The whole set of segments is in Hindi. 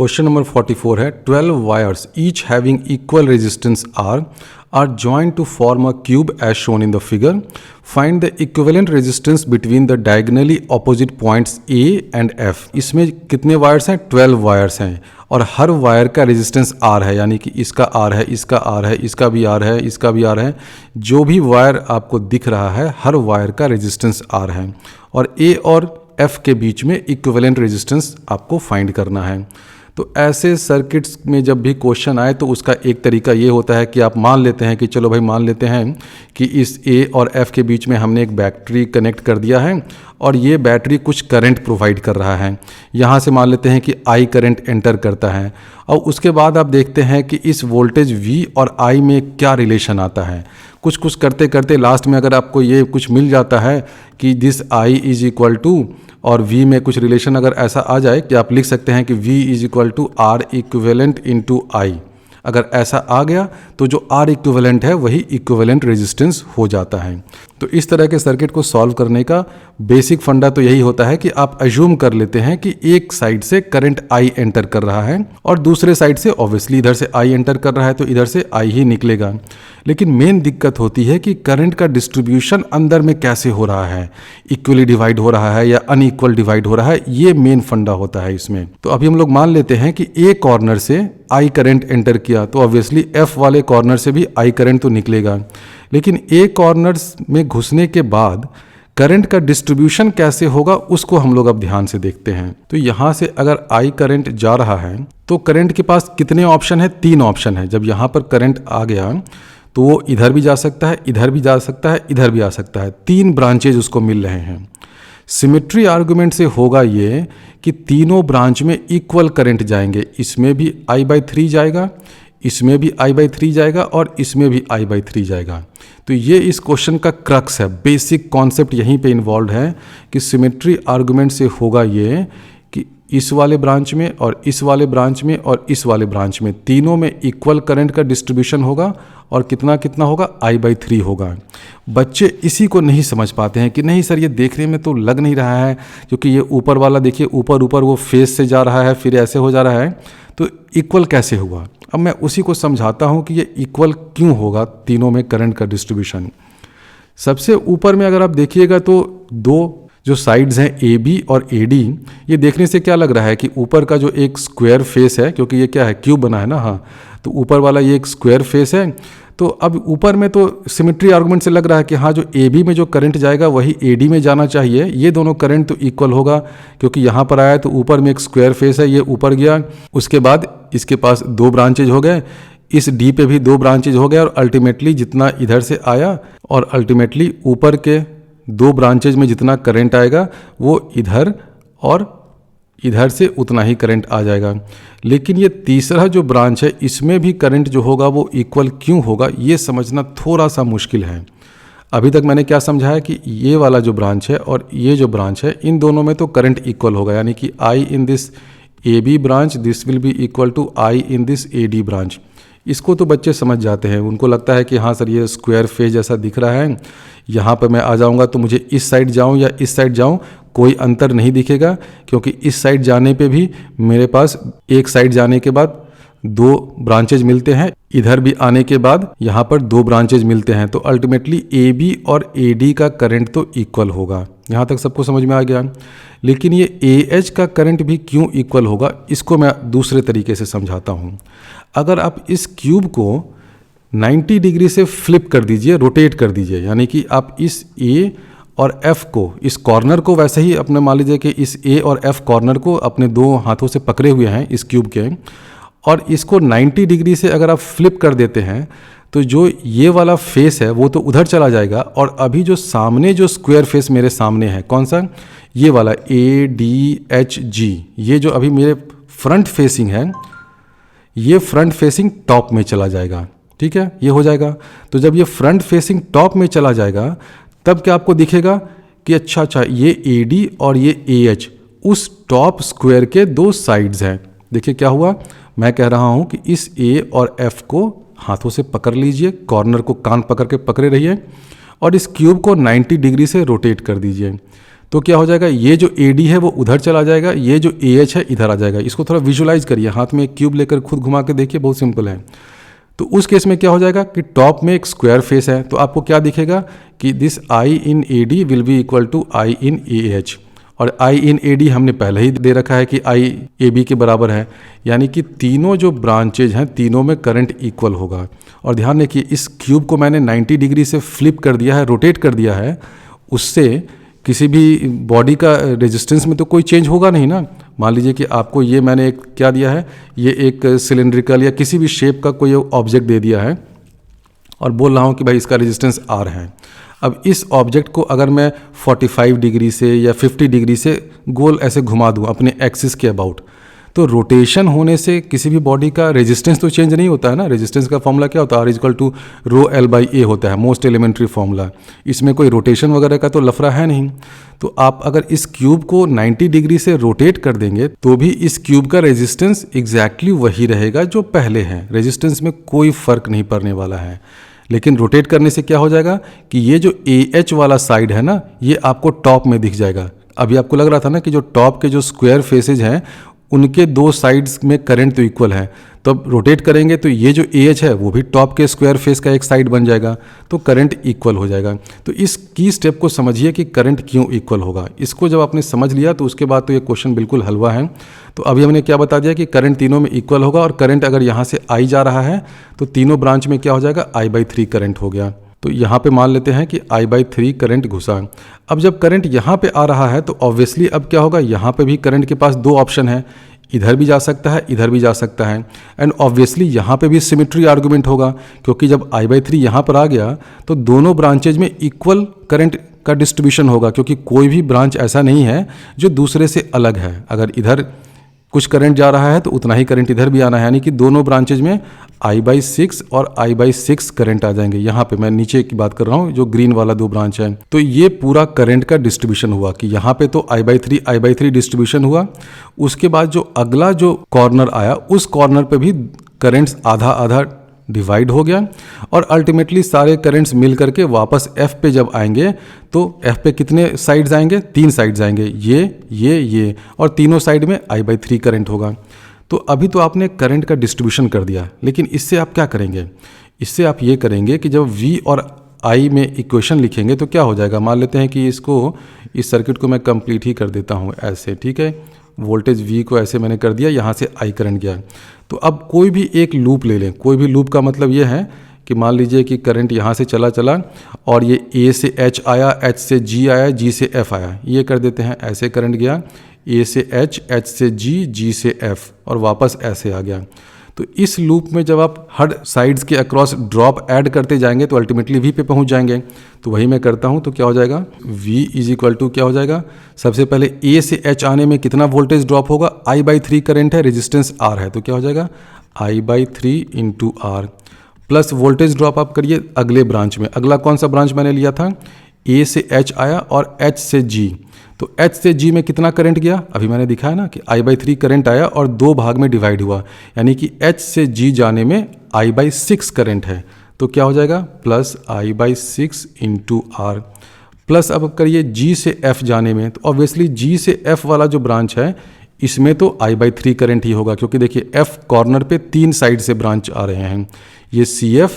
क्वेश्चन नंबर 44 है 12 wires each having equal resistance R joined to form a cube as shown in the figure. Find the equivalent resistance between the diagonally opposite points A and F. इसमें कितने वायर्स हैं? 12 वायर्स हैं और हर वायर का रेजिस्टेंस R है, यानी कि इसका R है, इसका R है, इसका भी R है, इसका भी R है। जो भी वायर आपको दिख रहा है हर वायर का रेजिस्टेंस R है और A और F के बीच में इक्विवेलेंट रेजिस्टेंस आपको फाइंड करना है। तो ऐसे सर्किट्स में जब भी क्वेश्चन आए तो उसका एक तरीका ये होता है कि आप मान लेते हैं कि चलो भाई मान लेते हैं कि इस A और F के बीच में हमने एक बैटरी कनेक्ट कर दिया है और ये बैटरी कुछ करंट प्रोवाइड कर रहा है। यहाँ से मान लेते हैं कि I करंट एंटर करता है और उसके बाद आप देखते हैं कि इस वोल्टेज V और I में क्या रिलेशन आता है। कुछ करते करते लास्ट में अगर आपको ये कुछ मिल जाता है कि this I is equal to और V में कुछ रिलेशन अगर ऐसा आ जाए कि आप लिख सकते हैं कि V is equal to R equivalent into I, अगर ऐसा आ गया तो जो R इक्विवेलेंट है वही इक्विवेलेंट रेजिस्टेंस हो जाता है। तो इस तरह के सर्किट को सॉल्व करने का बेसिक फंडा तो यही होता है कि आप अज्यूम कर लेते हैं कि एक साइड से करंट I एंटर कर रहा है और दूसरे साइड से ऑब्वियसली इधर से I एंटर कर रहा है तो इधर से I ही निकलेगा। लेकिन मेन दिक्कत होती है कि करंट का डिस्ट्रीब्यूशन अंदर में कैसे हो रहा है, इक्वली डिवाइड हो रहा है या अनइक्वल डिवाइड हो रहा है, ये मेन फंडा होता है इसमें। तो अभी हम लोग मान लेते हैं कि ए कॉर्नर से I करंट एंटर किया तो ऑब्वियसली F वाले कॉर्नर से भी I करंट तो निकलेगा, लेकिन ए कॉर्नर्स में घुसने के बाद करंट का डिस्ट्रीब्यूशन कैसे होगा उसको हम लोग अब ध्यान से देखते हैं। तो यहाँ से अगर I करंट जा रहा है तो करंट के पास कितने ऑप्शन है? 3 ऑप्शन है। जब यहाँ पर करंट आ गया तो वो इधर भी जा सकता है, इधर भी जा सकता है, इधर भी आ सकता है। 3 ब्रांचेज उसको मिल रहे हैं। सिमेट्री आर्गुमेंट से होगा ये कि तीनों ब्रांच में इक्वल करंट जाएंगे, इसमें भी I/3 जाएगा, इसमें भी I/3 जाएगा और इसमें भी I/3 जाएगा। तो ये इस क्वेश्चन का क्रक्स है, बेसिक कॉन्सेप्ट यहीं पे इन्वॉल्व है कि सिमेट्री आर्गुमेंट से होगा ये कि इस वाले ब्रांच में और इस वाले ब्रांच में और इस वाले ब्रांच में तीनों में इक्वल करंट का डिस्ट्रीब्यूशन होगा और कितना कितना होगा? I/3 होगा। बच्चे इसी को नहीं समझ पाते हैं कि नहीं सर ये देखने में तो लग नहीं रहा है, क्योंकि ये ऊपर वाला देखिए ऊपर वो फेस से जा रहा है फिर ऐसे हो जा रहा है, तो इक्वल कैसे हुआ? अब मैं उसी को समझाता हूँ कि ये इक्वल क्यों होगा तीनों में करंट का डिस्ट्रीब्यूशन। सबसे ऊपर में अगर आप देखिएगा तो दो जो साइड्स हैं AB और AD, ये देखने से क्या लग रहा है कि ऊपर का जो एक स्क्वायर फेस है, क्योंकि ये क्या है क्यूब बना है ना, हाँ, तो ऊपर वाला ये एक स्क्वायर फेस है। तो अब ऊपर में तो सिमेट्री आर्गुमेंट से लग रहा है कि हाँ जो AB में जो करंट जाएगा वही AD में जाना चाहिए, ये दोनों करंट तो इक्वल होगा, क्योंकि यहाँ पर आया तो ऊपर में एक स्क्वायर फेस है, ये ऊपर गया, उसके बाद इसके पास 2 ब्रांचेज हो गए, इस D पे भी 2 ब्रांचेज हो गए और अल्टीमेटली जितना इधर से आया और अल्टीमेटली ऊपर के 2 ब्रांचेज में जितना करंट आएगा वो इधर और इधर से उतना ही करंट आ जाएगा। लेकिन ये तीसरा जो ब्रांच है इसमें भी करंट जो होगा वो इक्वल क्यों होगा, ये समझना थोड़ा सा मुश्किल है। अभी तक मैंने क्या समझाया कि ये वाला जो ब्रांच है और ये जो ब्रांच है इन दोनों में तो करंट इक्वल होगा, यानी कि I in this AB branch this will be equal to I in this AD branch. इसको तो बच्चे समझ जाते हैं, उनको लगता है कि हाँ सर ये स्क्वायर फेस जैसा दिख रहा है, यहाँ पर मैं आ जाऊँगा तो मुझे इस साइड जाऊँ या इस साइड जाऊँ कोई अंतर नहीं दिखेगा, क्योंकि इस साइड जाने पे भी मेरे पास एक साइड जाने के बाद 2 ब्रांचेज मिलते हैं, इधर भी आने के बाद यहाँ पर 2 ब्रांचेज मिलते हैं, तो अल्टीमेटली AB और AD का करंट तो इक्वल होगा। यहाँ तक सबको समझ में आ गया। लेकिन ये AH का करंट भी क्यों इक्वल होगा इसको मैं दूसरे तरीके से समझाता हूँ। अगर आप इस क्यूब को 90 डिग्री से फ्लिप कर दीजिए, रोटेट कर दीजिए, यानी कि आप इस A और F को, इस कॉर्नर को वैसे ही अपने मान लीजिए कि इस A और F कॉर्नर को अपने 2 हाथों से पकड़े हुए हैं इस क्यूब के, और इसको 90 डिग्री से अगर आप फ्लिप कर देते हैं तो जो ये वाला फेस है वो तो उधर चला जाएगा और अभी जो सामने जो स्क्वायर फेस मेरे सामने है कौन सा, ये वाला ADHG, ये जो अभी मेरे फ्रंट फेसिंग है ये फ्रंट फेसिंग टॉप में चला जाएगा। ठीक है, ये हो जाएगा। तो जब ये फ्रंट फेसिंग टॉप में चला जाएगा तब क्या आपको दिखेगा कि अच्छा ये AD और ये AH उस टॉप स्क्वायर के 2 साइड्स हैं। देखिए क्या हुआ, मैं कह रहा हूं कि इस A और F को हाथों से पकड़ लीजिए, कॉर्नर को कान पकड़ के पकड़े रहिए और इस क्यूब को 90 डिग्री से रोटेट कर दीजिए। तो क्या हो जाएगा, ये जो AD है वो उधर चला जाएगा, ये जो AH है इधर आ जाएगा। इसको थोड़ा विजुलाइज करिए, हाथ में एक क्यूब लेकर खुद घुमा के देखिए, बहुत सिंपल है। तो उस केस में क्या हो जाएगा कि टॉप में एक स्क्वायर फेस है, तो आपको क्या दिखेगा कि this I in AD will be equal to I in AH, और I in AD हमने पहले ही दे रखा है कि I AB के बराबर है, यानी कि तीनों जो ब्रांचेज हैं तीनों में करंट इक्वल होगा। और ध्यान रखिए इस क्यूब को मैंने 90 डिग्री से फ्लिप कर दिया है, रोटेट कर दिया है, उससे किसी भी बॉडी का रेजिस्टेंस में तो कोई चेंज होगा नहीं ना। मान लीजिए कि आपको ये मैंने एक क्या दिया है, ये एक सिलेंड्रिकल या किसी भी शेप का कोई ऑब्जेक्ट दे दिया है और बोल रहा हूँ कि भाई इसका रेजिस्टेंस R है। अब इस ऑब्जेक्ट को अगर मैं 45 डिग्री से या 50 डिग्री से गोल ऐसे घुमा दूँ अपने एक्सिस के अबाउट, तो रोटेशन होने से किसी भी बॉडी का रेजिस्टेंस तो चेंज नहीं होता है ना। रेजिस्टेंस का फॉर्मूला क्या होता है, R=ρL/A होता है, मोस्ट एलिमेंट्री फॉर्मूला। इसमें कोई रोटेशन वगैरह का तो लफड़ा है नहीं। तो आप अगर इस क्यूब को 90 डिग्री से रोटेट कर देंगे तो भी इस क्यूब का रेजिस्टेंस एग्जैक्टली वही रहेगा जो पहले है, रेजिस्टेंस में कोई फर्क नहीं पड़ने वाला है। लेकिन रोटेट करने से क्या हो जाएगा कि ये जो AH वाला साइड है ना, ये आपको टॉप में दिख जाएगा। अभी आपको लग रहा था ना कि जो टॉप के जो स्क्वायर फेसेज हैं उनके दो साइड्स में करंट तो इक्वल है, तो अब रोटेट करेंगे तो ये जो AH है वो भी टॉप के स्क्वायर फेस का एक साइड बन जाएगा, तो करंट इक्वल हो जाएगा। तो इस की स्टेप को समझिए कि करंट क्यों इक्वल होगा। इसको जब आपने समझ लिया तो उसके बाद तो ये क्वेश्चन बिल्कुल हलवा है। तो अभी हमने क्या बता दिया कि करंट तीनों में इक्वल होगा, और करंट अगर यहाँ से I जा रहा है तो तीनों ब्रांच में क्या हो जाएगा, I/3 करंट हो गया। तो यहाँ पे मान लेते हैं कि I/3 करंट घुसा। अब जब करंट यहाँ पे आ रहा है तो ऑब्वियसली अब क्या होगा, यहाँ पे भी करंट के पास दो ऑप्शन है, इधर भी जा सकता है, इधर भी जा सकता है। एंड ऑब्वियसली यहाँ पे भी सिमेट्री आर्गुमेंट होगा, क्योंकि जब I/3 यहाँ पर आ गया तो दोनों ब्रांचेज में इक्वल करंट का डिस्ट्रीब्यूशन होगा, क्योंकि कोई भी ब्रांच ऐसा नहीं है जो दूसरे से अलग है। अगर इधर कुछ करंट जा रहा है तो उतना ही करंट इधर भी आना है, यानी कि दोनों ब्रांचेज में I/6 और I/6 करंट आ जाएंगे। यहाँ पे मैं नीचे की बात कर रहा हूँ, जो ग्रीन वाला दो ब्रांच है। तो ये पूरा करंट का डिस्ट्रीब्यूशन हुआ कि यहाँ पे तो I/3 डिस्ट्रीब्यूशन हुआ। उसके बाद जो अगला जो कॉर्नर आया उस कॉर्नर पे भी करंट्स आधा आधा डिवाइड हो गया, और अल्टीमेटली सारे करंट्स मिल करके वापस F पे जब आएंगे तो F पे कितने साइड्स आएंगे, 3 साइड्स आएंगे, ये और तीनों साइड में I/3 करंट होगा। तो अभी तो आपने करंट का डिस्ट्रीब्यूशन कर दिया, लेकिन इससे आप क्या करेंगे, इससे आप ये करेंगे कि जब V और I में इक्वेशन लिखेंगे तो क्या हो जाएगा। मान लेते हैं कि इस सर्किट को मैं कंप्लीट ही कर देता हूँ ऐसे, ठीक है। वोल्टेज V को ऐसे मैंने कर दिया, यहाँ से I करंट गया। तो अब कोई भी एक लूप ले लें, कोई भी लूप का मतलब ये है कि मान लीजिए कि करंट यहाँ से चला और ये A से H आया, H से G आया, G से F आया, ये कर देते हैं। ऐसे करंट गया A से H, H से G, G से F और वापस ऐसे आ गया। तो इस लूप में जब आप हर साइड्स के अक्रॉस ड्रॉप ऐड करते जाएंगे तो अल्टीमेटली V पे पहुंच जाएंगे। तो वही मैं करता हूं। तो क्या हो जाएगा, V इज इक्वल टू क्या हो जाएगा, सबसे पहले A से H आने में कितना वोल्टेज ड्रॉप होगा, I/3 करंट है, रेजिस्टेंस R है, तो क्या हो जाएगा I/3 into R, plus voltage drop आप करिए अगले ब्रांच में। अगला कौन सा ब्रांच मैंने लिया था, A से H आया और H से G, तो H से G में कितना करंट गया, अभी मैंने दिखाया ना कि I/3 करंट आया और 2 भाग में डिवाइड हुआ, यानी कि H से G जाने में I/6 करंट है। तो क्या हो जाएगा plus I/6 into R, plus अब करिए G से F जाने में, तो ऑब्वियसली G से F वाला जो ब्रांच है इसमें तो I/3 करंट ही होगा, क्योंकि देखिए F कॉर्नर पे 3 साइड से ब्रांच आ रहे हैं, ये CF,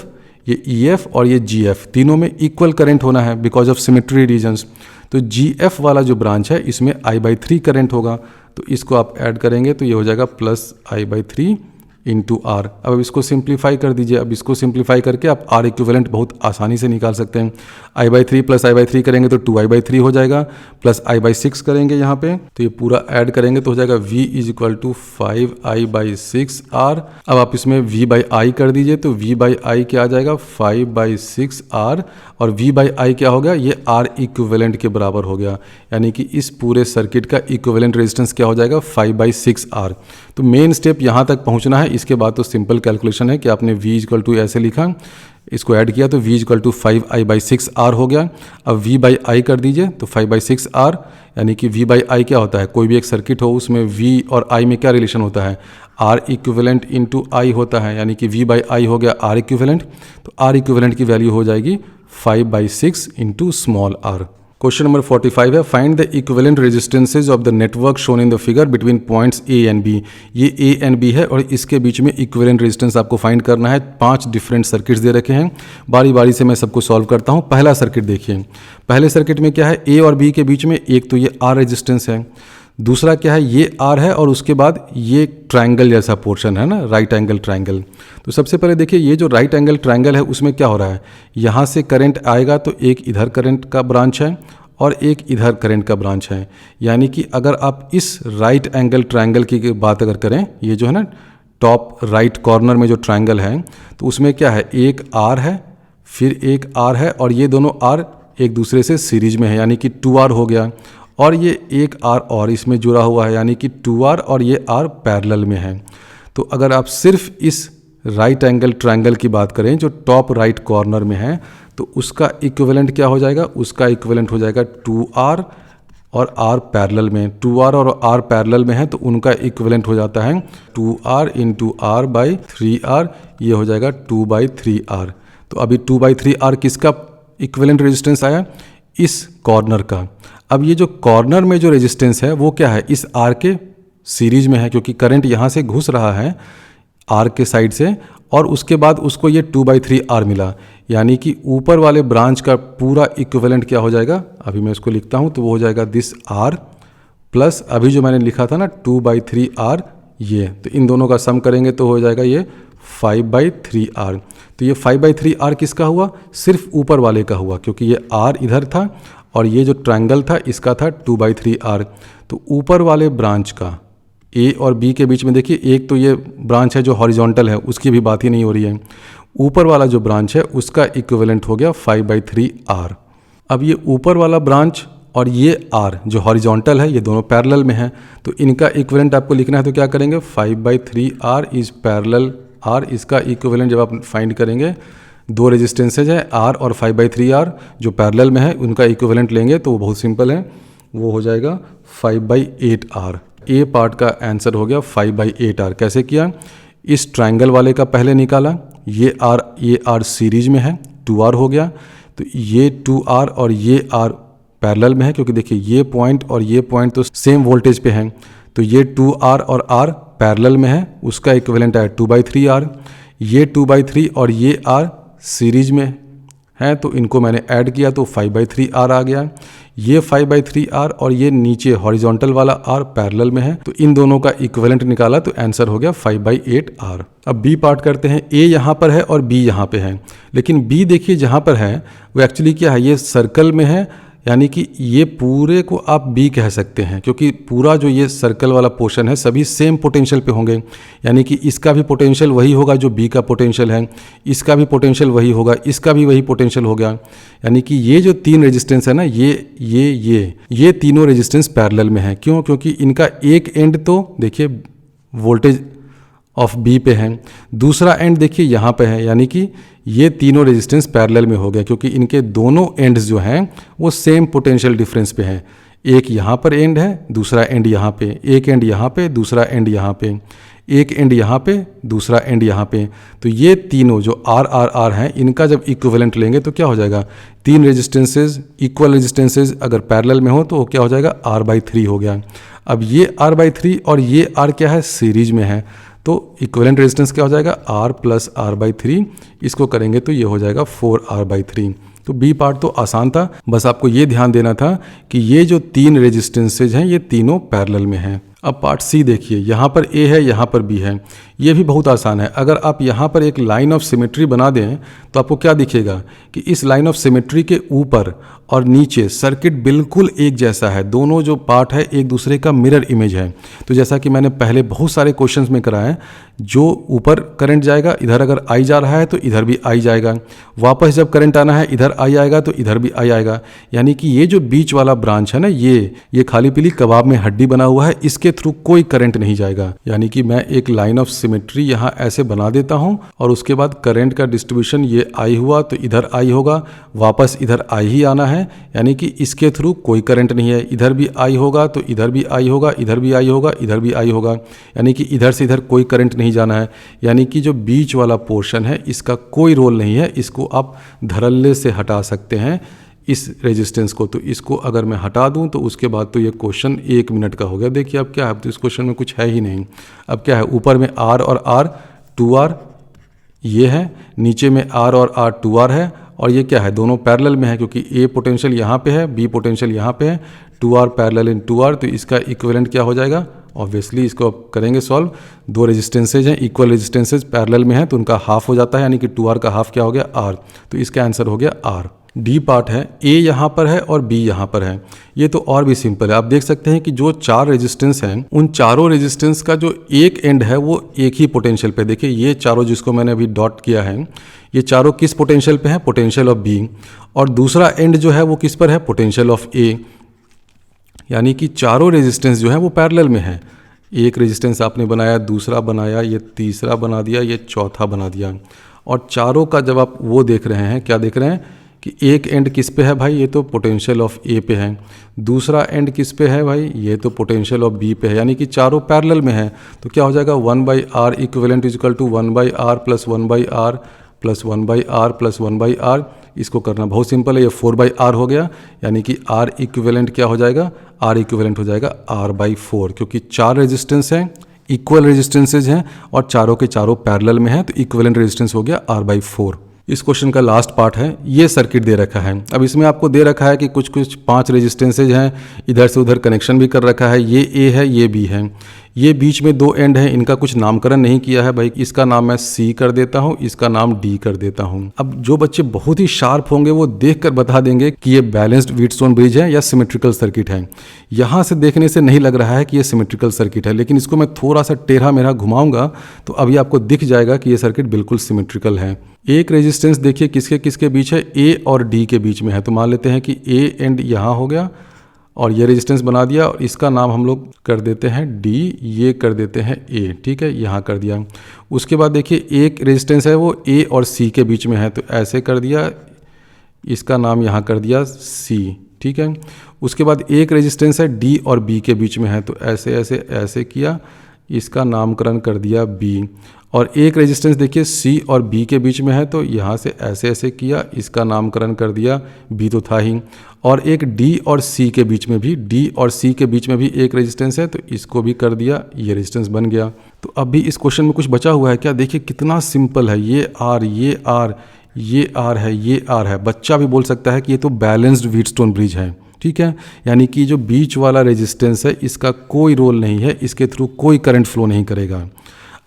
ये EF और ये GF, तीनों में इक्वल करंट होना है बिकॉज ऑफ सिमेट्री रीजन्स। तो GF वाला जो ब्रांच है इसमें I/3 करंट होगा, तो इसको आप ऐड करेंगे तो ये हो जाएगा प्लस I/3 इंटू R। अब इसको सिंप्लीफाई कर दीजिए। अब इसको सिंप्लीफाई करके आप R इक्विवेलेंट बहुत आसानी से निकाल सकते हैं। I/3 प्लस I/3 करेंगे तो 2I/3 हो जाएगा, प्लस I/6 करेंगे यहाँ पे तो ये पूरा ऐड करेंगे तो हो जाएगा V is equal to 5I/6R। अब आप इसमें V/I कर दीजिए तो V/I क्या आ जाएगा 5/6R, और V/I क्या हो गया, ये R इक्विवेलेंट के बराबर हो गया, यानी कि इस पूरे सर्किट का इक्विवेलेंट रेजिस्टेंस क्या हो जाएगा 5/6R। तो मेन स्टेप यहाँ तक पहुँचना है, इसके बाद तो सिंपल कैलकुलेशन है कि आपने V इक्वल टू ऐसे लिखा, इसको ऐड किया तो V इक्वल टू 5I/6R हो गया। अब V/I कर दीजिए तो 5/6R, यानी कि V/I क्या होता है, कोई भी एक सर्किट हो उसमें V और I में क्या रिलेशन होता है, R इक्विवेलेंट इंटू I होता है, यानी कि V/I हो गया R इक्विवेलेंट। तो R इक्विवेलेंट की वैल्यू हो जाएगी 5/6 into small r। Question number 45 है, find the equivalent resistances of the network shown in the figure between points A and B. ये ए एंड बी है और इसके बीच में इक्विवेलेंट रेजिस्टेंस आपको फाइंड करना है। 5 डिफरेंट सर्किट्स दे रखे हैं, बारी बारी से मैं सबको सॉल्व करता हूँ। पहला सर्किट देखिए, पहले सर्किट में क्या है, ए और बी के बीच में एक तो ये आर रेजिस्टेंस है, दूसरा क्या है, ये आर है और उसके बाद ये ट्रायंगल जैसा पोर्शन है ना, राइट एंगल ट्रायंगल। तो सबसे पहले देखिए, ये जो राइट एंगल ट्रायंगल है उसमें क्या हो रहा है, यहाँ से करंट आएगा तो एक इधर करंट का ब्रांच है और एक इधर करंट का ब्रांच है। यानी कि अगर आप इस राइट एंगल ट्रायंगल की बात अगर करें, ये जो है ना टॉप राइट कॉर्नर में जो ट्रायंगल है, तो उसमें क्या है, एक आर है फिर एक आर है और ये दोनों आर एक दूसरे से सीरीज में है, यानी कि 2R हो गया। और ये एक आर और इसमें जुड़ा हुआ है, यानी कि 2R और ये आर पैरेलल में है। तो अगर आप सिर्फ इस राइट एंगल ट्रायंगल की बात करें जो टॉप राइट कॉर्नर में है, तो उसका इक्विवेलेंट क्या हो जाएगा, उसका इक्विवेलेंट हो जाएगा 2R और R पैरेलल में। 2R और R पैरेलल में है तो उनका इक्विवेलेंट हो जाता है 2R into R by 3R, ये हो जाएगा 2/3R। तो अभी 2/3R किसका इक्विवेलेंट रेजिस्टेंस आया, इस कॉर्नर का। अब ये जो कॉर्नर में जो रेजिस्टेंस है वो क्या है, इस आर के सीरीज में है, क्योंकि करंट यहाँ से घुस रहा है आर के साइड से और उसके बाद उसको ये 2/3R मिला, यानी कि ऊपर वाले ब्रांच का पूरा इक्विवेलेंट क्या हो जाएगा, अभी मैं इसको लिखता हूँ तो वो हो जाएगा दिस आर प्लस अभी जो मैंने लिखा था ना 2/3R, ये तो इन दोनों का सम करेंगे तो हो जाएगा ये 5/3R। तो ये 5/3R किसका हुआ, सिर्फ ऊपर वाले का हुआ, क्योंकि ये R इधर था और ये जो ट्रायंगल था इसका था 2/3R। तो ऊपर वाले ब्रांच का ए और बी के बीच में देखिए, एक तो ये ब्रांच है जो हॉरिजॉन्टल है, उसकी भी बात ही नहीं हो रही है। ऊपर वाला जो ब्रांच है उसका इक्विवेलेंट हो गया 5/3R। अब ये ऊपर वाला ब्रांच और ये आर जो हॉरिजॉन्टल है, ये दोनों पैरेलल में है, तो इनका इक्विवेलेंट आपको लिखना है तो क्या करेंगे, 5/3R इज पैरेलल R। इसका इक्विवेलेंट जब आप फाइंड करेंगे, दो रेजिस्टेंसेज है R और 5/3R जो पैरेलल में है, उनका इक्विवेलेंट लेंगे तो वो बहुत सिंपल है, वो हो जाएगा 5/8R। ए पार्ट का आंसर हो गया 5/8R। कैसे किया, इस ट्रायंगल वाले का पहले निकाला, ये आर सीरीज में है, 2R हो गया, तो ये 2R और ये R पैरेलल में है, क्योंकि देखिए ये पॉइंट और ये पॉइंट तो सेम वोल्टेज पे हैं, तो ये 2R और R पैरेलल में है, उसका इक्विवेलेंट है 2/3R। ये 2/3 और ये R सीरीज में है, तो इनको मैंने ऐड किया तो 5/3R आ गया। ये 5/3R और ये नीचे हॉरिजॉन्टल वाला R पैरेलल में है, तो इन दोनों का इक्विवेलेंट निकाला तो आंसर हो गया 5/8R। अब बी पार्ट करते हैं, ए यहाँ पर है और बी यहाँ पे है, लेकिन बी देखिए जहाँ पर है वो एक्चुअली क्या है, ये सर्कल में है, यानी कि ये पूरे को आप बी कह सकते हैं, क्योंकि पूरा जो ये सर्कल वाला पोर्शन है सभी सेम पोटेंशियल पे होंगे, यानी कि इसका भी पोटेंशियल वही होगा जो बी का पोटेंशियल है, इसका भी पोटेंशियल वही होगा, इसका भी वही पोटेंशियल हो गया। यानी कि ये जो तीन रेजिस्टेंस है ना, ये तीनों रेजिस्टेंस पैरेलल में है। क्यों, क्योंकि इनका एक एंड तो देखिए वोल्टेज ऑफ बी पे है, दूसरा एंड देखिए यहाँ पे है, यानी कि ये तीनों रेजिस्टेंस पैरेलल में हो गया, क्योंकि इनके दोनों एंड्स जो हैं वो सेम पोटेंशियल डिफरेंस पे हैं। एक यहाँ पर एंड है, दूसरा एंड यहाँ पे, एक एंड यहाँ पे, दूसरा एंड यहाँ पे, एक एंड यहाँ पे, दूसरा एंड यहाँ पे। तो ये तीनों जो R हैं, इनका जब इक्विवेलेंट लेंगे तो क्या हो जाएगा, तीन रेजिस्टेंसेज इक्वल रेजिस्टेंसेज अगर पैरेलल में हो तो क्या हो जाएगा, R/3 हो गया। अब ये R/3 और ये R क्या है, सीरीज में है, तो इक्विवेलेंट रेजिस्टेंस क्या हो जाएगा, R + R/3। इसको करेंगे तो ये हो जाएगा 4R/3। तो बी पार्ट तो आसान था, बस आपको ये ध्यान देना था कि ये जो तीन रेजिस्टेंसेज हैं ये तीनों पैरेलल में हैं। अब पार्ट सी देखिए, यहाँ पर ए है, यहाँ पर बी है, ये भी बहुत आसान है। अगर आप यहाँ पर एक लाइन ऑफ सिमेट्री बना दें तो आपको क्या दिखेगा कि इस लाइन ऑफ सिमेट्री के ऊपर और नीचे सर्किट बिल्कुल एक जैसा है, दोनों जो पार्ट है एक दूसरे का मिरर इमेज है। तो जैसा कि मैंने पहले बहुत सारे क्वेश्चंस में कराया है, जो ऊपर करंट जाएगा इधर अगर आई जा रहा है तो इधर भी आई जाएगा, वापस जब करंट आना है इधर आई आएगा तो इधर भी आई आएगा। यानी कि ये जो बीच वाला ब्रांच है ना, ये खाली पीली कबाब में हड्डी बना हुआ है, इसके थ्रू कोई करंट नहीं जाएगा। यानी कि मैं एक लाइन ऑफ सिमेट्री यहाँ ऐसे बना देता हूँ और उसके बाद करंट का डिस्ट्रीब्यूशन ये आई हुआ तो इधर आई होगा, वापस इधर आई ही आना है, यानी कि इसके थ्रू कोई करंट नहीं है। इधर भी आई होगा तो इधर भी आई होगा, इधर भी आई होगा, इधर भी आई होगा, यानी कि इधर से इधर कोई करंट नहीं जाना है। यानी कि जो बीच वाला पोर्शन है इसका कोई रोल नहीं है, इसको आप धड़ल्ले से हटा सकते हैं। इस रेजिस्टेंस को, तो इसको अगर मैं हटा दूं तो उसके बाद तो ये क्वेश्चन 1 मिनट का हो गया। देखिए अब क्या है, अब तो इस क्वेश्चन में कुछ है ही नहीं। अब क्या है, ऊपर में R और R 2R ये है, नीचे में R और R 2R है, और ये क्या है, दोनों पैरेलल में है क्योंकि A पोटेंशियल यहाँ पे है, B पोटेंशियल यहाँ पे है, 2R पैरेलल इन 2R, तो इसका इक्विवेलेंट क्या हो जाएगा, ऑब्वियसली इसको आप करेंगे सॉल्व। दो रेजिस्टेंसेज हैं, इक्वल रेजिस्टेंसेज पैरेलल में है तो उनका हाफ हो जाता है, यानी कि 2R का हाफ क्या हो गया, R, तो इसका आंसर हो गया R। डी पार्ट है, A यहाँ पर है और B यहाँ पर है, ये तो और भी सिंपल है। आप देख सकते हैं कि जो 4 रेजिस्टेंस हैं उन चारों रेजिस्टेंस का जो एक एंड है वो एक ही पोटेंशियल पे, देखिए ये चारों जिसको मैंने अभी डॉट किया है ये चारों किस पोटेंशियल पे है, पोटेंशियल ऑफ B, और दूसरा एंड जो है वो किस पर है, पोटेंशियल ऑफ A, यानी कि चारों रेजिस्टेंस जो है वो पैरेलल में है। एक रेजिस्टेंस आपने बनाया, दूसरा बनाया, ये तीसरा बना दिया, ये चौथा बना दिया, और चारों का जब आप वो देख रहे हैं, क्या देख रहे हैं कि एक एंड किस पे है भाई, ये तो पोटेंशियल ऑफ A पे है, दूसरा एंड किस पे है भाई, ये तो पोटेंशियल ऑफ B पे है, यानी कि चारों पैरेलल में है। तो क्या हो जाएगा 1/R equivalent is equal to 1/R plus 1/R plus 1/R plus 1/R। इसको करना बहुत सिंपल है, ये 4/R हो गया, यानी कि R इक्विवेलेंट क्या हो जाएगा, R इक्विवेलेंट हो जाएगा R/4, क्योंकि 4 रेजिस्टेंस हैं, इक्वल रेजिस्टेंसेज हैं और चारों के चारों पैरेलल में हैं, तो इक्विवेलेंट रेजिस्टेंस हो गया R/4। इस क्वेश्चन का लास्ट पार्ट है, ये सर्किट दे रखा है। अब इसमें आपको दे रखा है कि कुछ 5 रेजिस्टेंसेज हैं, इधर से उधर कनेक्शन भी कर रखा है, ये A है, ये B है, ये बीच में 2 एंड हैं, इनका कुछ नामकरण नहीं किया है भाई, इसका नाम मैं C कर देता हूँ, इसका नाम D कर देता हूँ। अब जो बच्चे बहुत ही शार्प होंगे वो देखकर बता देंगे कि ये बैलेंस्ड व्हीटस्टोन ब्रिज है या सिमेट्रिकल सर्किट है। यहाँ से देखने से नहीं लग रहा है कि ये सिमेट्रिकल सर्किट है, लेकिन इसको मैं थोड़ा सा टेढ़ा मेढ़ा घुमाऊंगा तो अभी आपको दिख जाएगा कि ये सर्किट बिल्कुल सिमेट्रिकल है। एक रेजिस्टेंस देखिए किसके किसके बीच है, A और D के बीच में है, तो मान लेते हैं कि A एंड यहाँ हो गया और ये रेजिस्टेंस बना दिया, और इसका नाम हम लोग कर देते हैं D, ये कर देते हैं A, ठीक है, यहाँ कर दिया। उसके बाद देखिए एक रेजिस्टेंस है वो A और C के बीच में है, तो ऐसे कर दिया, इसका नाम यहाँ कर दिया C, ठीक है। उसके बाद एक रेजिस्टेंस है D और B के बीच में है, तो ऐसे ऐसे ऐसे किया, इसका नामकरण कर दिया B। और एक रेजिस्टेंस देखिए C और B के बीच में है, तो यहाँ से ऐसे ऐसे किया, इसका नामकरण कर दिया B तो था ही। और एक D और C के बीच में भी, D और C के बीच में भी एक रेजिस्टेंस है, तो इसको भी कर दिया, ये रेजिस्टेंस बन गया। तो अब भी इस क्वेश्चन में कुछ बचा हुआ है क्या, देखिए कितना सिंपल है, ये R, ये R, ये R है, ये R है। बच्चा भी बोल सकता है कि ये तो बैलेंस्ड व्हीटस्टोन ब्रिज है, ठीक है, यानी कि जो बीच वाला रेजिस्टेंस है इसका कोई रोल नहीं है, इसके थ्रू कोई करंट फ्लो नहीं करेगा।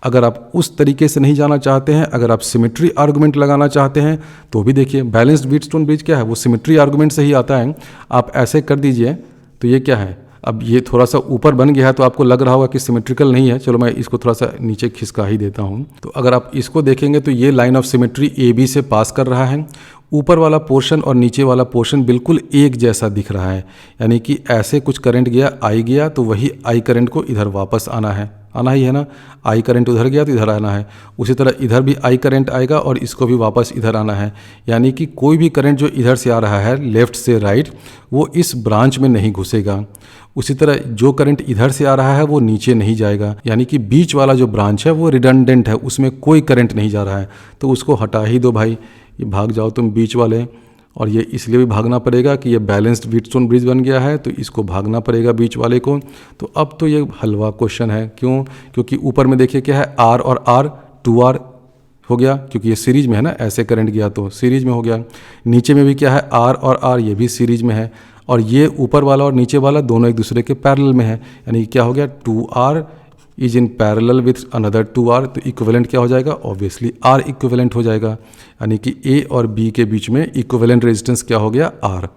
अगर आप उस तरीके से नहीं जाना चाहते हैं, अगर आप सिमेट्री आर्गुमेंट लगाना चाहते हैं तो भी देखिए बैलेंस्ड व्हीटस्टोन ब्रिज क्या है, वो सिमेट्री आर्गुमेंट से ही आता है। आप ऐसे कर दीजिए तो ये क्या है, अब ये थोड़ा सा ऊपर बन गया है तो आपको लग रहा होगा कि सिमेट्रिकल नहीं है, चलो मैं इसको थोड़ा सा नीचे खिसका ही देता हूँ। तो अगर आप इसको देखेंगे तो ये लाइन ऑफ सिमेट्री AB से पास कर रहा है, ऊपर वाला पोर्शन और नीचे वाला पोर्शन बिल्कुल एक जैसा दिख रहा है, यानी कि ऐसे कुछ करंट गया, I गया, तो वही I करंट को इधर वापस आना ही है ना, I करंट उधर गया तो इधर आना है, उसी तरह इधर भी I करंट आएगा और इसको भी वापस इधर आना है, यानी कि कोई भी करंट जो इधर से आ रहा है लेफ़्ट से राइट वो इस ब्रांच में नहीं घुसेगा। उसी तरह जो करंट इधर से आ रहा है वो नीचे नहीं जाएगा, यानी कि बीच वाला जो ब्रांच है वो रिडंडेंट है, उसमें कोई करंट नहीं जा रहा है, तो उसको हटा ही दो भाई, ये भाग जाओ तुम बीच वाले। और ये इसलिए भी भागना पड़ेगा कि ये बैलेंस्ड व्हीटस्टोन ब्रिज बन गया है, तो इसको भागना पड़ेगा बीच वाले को। तो अब तो ये हलवा क्वेश्चन है, क्यों, क्योंकि ऊपर में देखिए क्या है, R और R 2R हो गया, क्योंकि ये सीरीज में है ना, ऐसे करंट गया तो सीरीज में हो गया। नीचे में भी क्या है, R और R, ये भी सीरीज में है, और ये ऊपर वाला और नीचे वाला दोनों एक दूसरे के पैरेलल में है, यानी क्या हो गया, 2R is in parallel with another 2R, तो इक्विवेलेंट क्या हो जाएगा, ऑब्वियसली R इक्विवेलेंट हो जाएगा, यानी कि A और B के बीच में इक्विवेलेंट रेजिस्टेंस क्या हो गया, R।